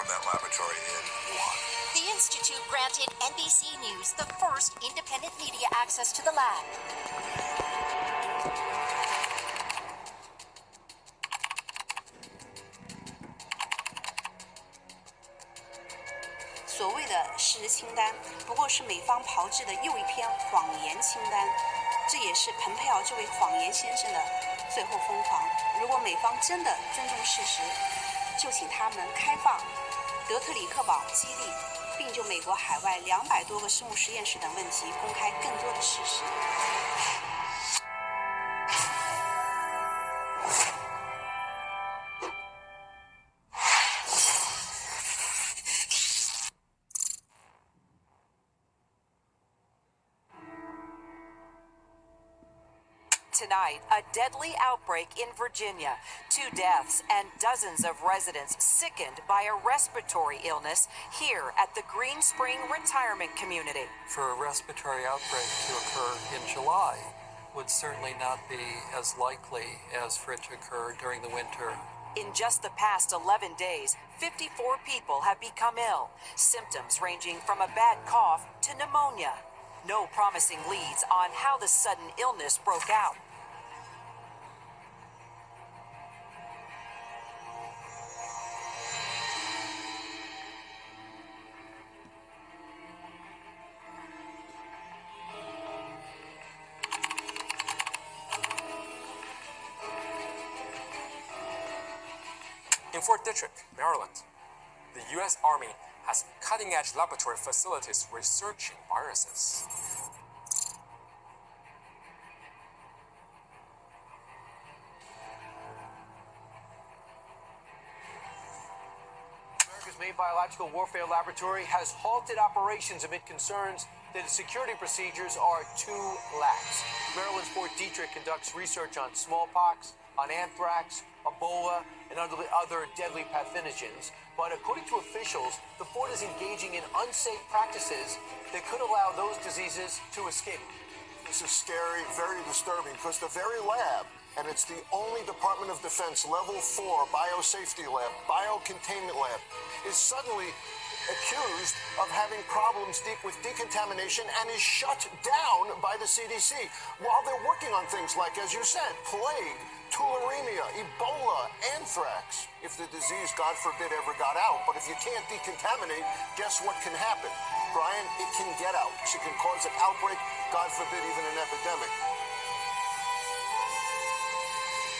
from that laboratory in Wuhan. The Institute granted NBC News the first independent media access to the lab. 所谓的事实清单，不过是美方炮制的又一篇谎言清单。这也是蓬佩奥这位谎言先生的最后疯狂。如果美方真的尊重事实，就请他们开放德特里克堡基地，并就美国海外200多个生物实验室等问题公开更多的事实。Tonight, a deadly outbreak in Virginia. 2 deaths and dozens of residents sickened by a respiratory illness here at the Green Spring Retirement Community. For a respiratory outbreak to occur in July would certainly not be as likely as for it to occur during the winter. In just the past 11 days, 54 people have become ill, symptoms ranging from a bad cough to pneumonia. No promising leads on how the sudden illness broke out. In Fort Detrick, Maryland, the U.S. Army has cutting-edge laboratory facilities researching viruses. America's main biological warfare laboratory has halted operations amid concerns that its security procedures are too lax. Maryland's Fort Detrick conducts research on smallpox, on anthrax, Ebola, and other deadly pathogens. But according to officials, the fort is engaging in unsafe practices that could allow those diseases to escape. This is scary, very disturbing, because the very lab, and it's the only Department of Defense Level 4 biosafety lab, biocontainment lab, is suddenly accused of having problems with decontamination and is shut down by the CDC while they're working on things like, as you said, plague, tularemia, Ebola, anthrax. If the disease, God forbid, ever got out, but if you can't decontaminate, guess what can happen? Brian, it can get out. It can cause an outbreak, God forbid, even an epidemic.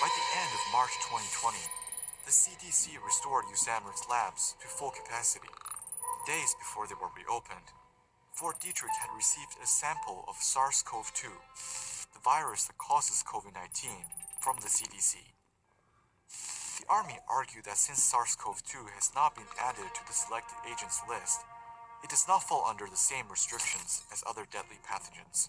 By the end of March 2020, the CDC restored USAMRIID's labs to full capacity. Days before they were reopened, Fort Detrick had received a sample of SARS-CoV-2, the virus that causes COVID-19, from the CDC. The Army argued that since SARS-CoV-2 has not been added to the selected agents list, it does not fall under the same restrictions as other deadly pathogens.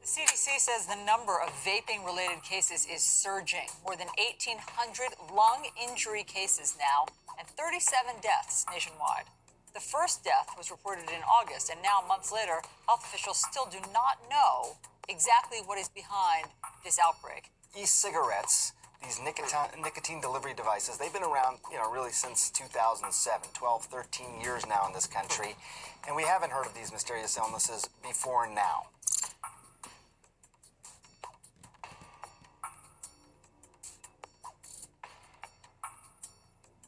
The CDC says the number of vaping-related cases is surging. More than 1,800 lung injury cases now, and 37 deaths nationwide. The first death was reported in August, and now, months later, health officials still do not know exactly what is behind this outbreak. E-cigarettes, these nicotine delivery devices, they've been around, really since 2007, 12, 13 years now in this country, and we haven't heard of these mysterious illnesses before now.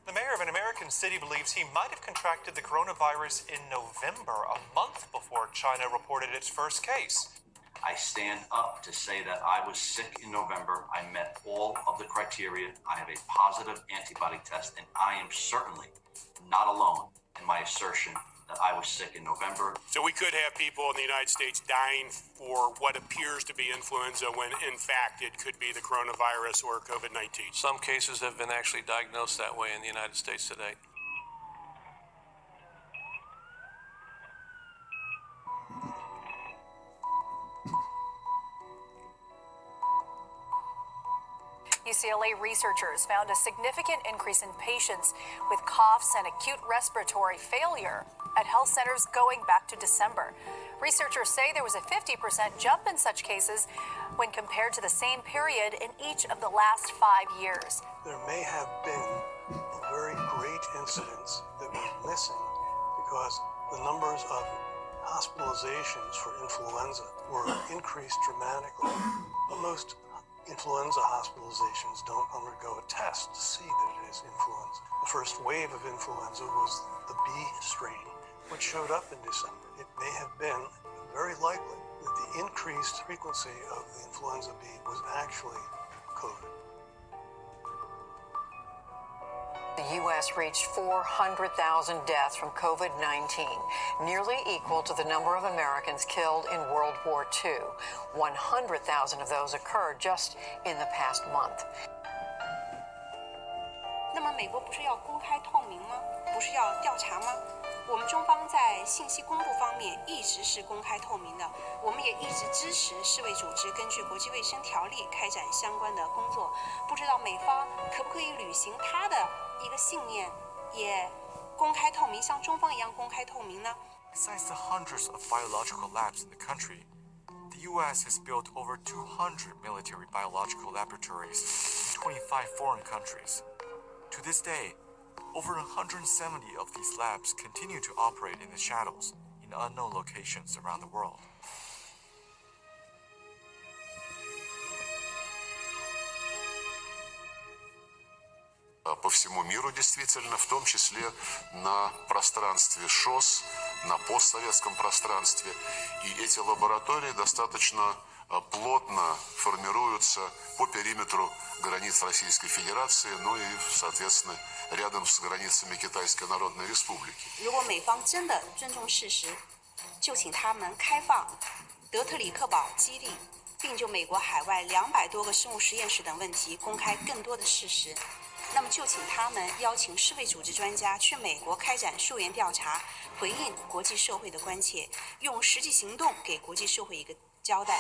The mayor of an American city believes he might have contracted the coronavirus in November, a month before China reported its first case. I stand up to say that I was sick in November. I met all of the criteria. I have a positive antibody test, and I am certainly not alone in my assertion that I was sick in November. So we could have people in the United States dying for what appears to be influenza when in fact it could be the coronavirus or COVID-19. Some cases have been actually diagnosed that way in the United States today. UCLA researchers found a significant increase in patients with coughs and acute respiratory failure at health centers going back to December. Researchers say there was a 50% jump in such cases when compared to the same period in each of the last 5 years. There may have been a very great incidence that was missing because the numbers of hospitalizations for influenza were increased dramatically. But most influenza hospitalizations don't undergo a test to see that it is influenza. The first wave of influenza was the B strain, which showed up in December. It may have been very likely that the increased frequency of the influenza B was actually COVID. The U.S. reached 400,000 deaths from COVID-19, nearly equal to the number of Americans killed in World War II. 100,000 of those occurred just in the past month. 那么美国不是要公开透明吗？不是要调查吗？我们中方在信息公布方面一直是公开透明的，我们也一直支持世卫组织根据国际卫生条例开展相关的工作。不知道美方可不可以履行他的一个信念，也公开透明，像中方一样公开透明呢？ Besides the hundreds of biological labs in the country, the U.S. has built over 200 military biological laboratories in 25 foreign countries. To this day, over 170 of these labs continue to operate in the shadows in unknown locations around the world. По всему миру действительно, в том числе на пространстве ШОС, на постсоветском пространстве. И эти лаборатории достаточно плотно формируются по периметру границ Российской Федерации, ну и, соответственно, рядом с границами Китайской Народной Республики. 如果美方真的尊重事实，就请他们开放德特里克堡基地，并就美国海外200多个生物实验室等问题公开更多的事实。那么就请他们邀请世卫组织专家去美国开展溯源调查，回应国际社会的关切，用实际行动给国际社会一个交代。